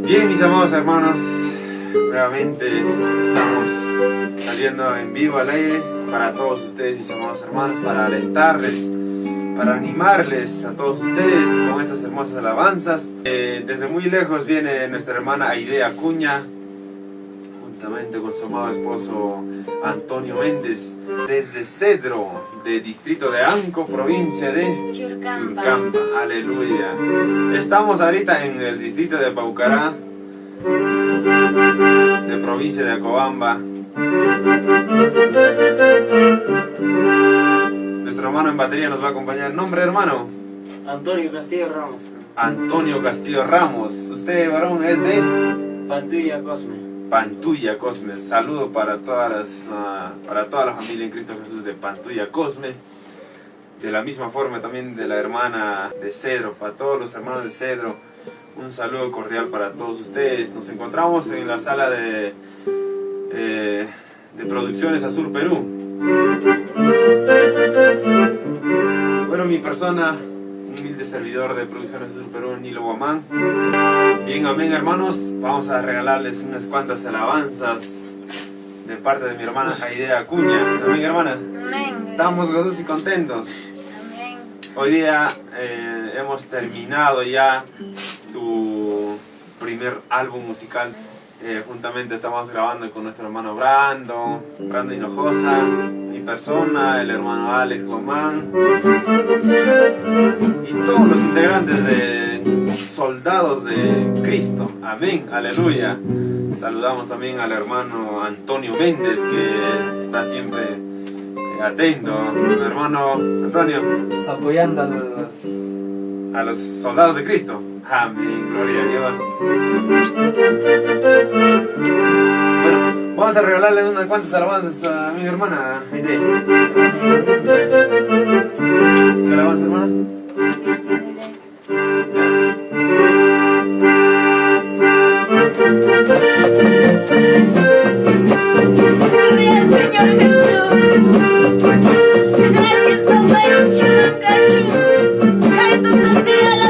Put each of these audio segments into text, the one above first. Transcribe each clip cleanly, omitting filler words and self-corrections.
Bien, mis amados hermanos, nuevamente estamos saliendo en vivo al aire para todos ustedes, mis amados hermanos, para alentarles, para animarles a todos ustedes con estas hermosas alabanzas. Desde muy lejos viene nuestra hermana Aide Acuña, juntamente con su amado esposo Antonio Méndez, desde Cedro, de distrito de Anco, provincia de Churcamba. Aleluya. Estamos ahorita en el distrito de Paucará, de provincia de Acobamba. Nuestro hermano en batería nos va a acompañar. ¿Nombre, hermano? Antonio Castillo Ramos. Antonio Castillo Ramos. ¿Usted, varón, es de? Pantuya Cosme. Pantuya Cosme. Saludo para toda la familia en Cristo Jesús de Pantuya Cosme. De la misma forma también de la hermana de Cedro, para todos los hermanos de Cedro, un saludo cordial para todos ustedes. Nos encontramos en la sala de Producciones Azul Perú. Bueno, mi persona, humilde servidor de Producciones Azul Perú, Nilo Guamán. Bien, amén, hermanos. Vamos a regalarles unas cuantas alabanzas de parte de mi hermana Aide Acuña. Amén, hermana. Amén. Estamos gozosos y contentos. Amén. Hoy día hemos terminado ya tu primer álbum musical. Juntamente estamos grabando con nuestro hermano Brando Hinojosa, mi persona, el hermano Alex Guamán y todos los integrantes de Soldados de Cristo. Amén, aleluya. Saludamos también al hermano Antonio Méndez, que está siempre atento. Hermano Antonio, Apoyando a los soldados de Cristo. Amén, gloria a Dios. Bueno, vamos a regalarle unas cuantas alabanzas a mi hermana Aide. ¿Qué alabanza, hermana? Gloria al Señor Jesús. Gracias, papá, chucachu. Cae tu tope a la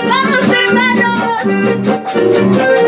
Vamos hermanos.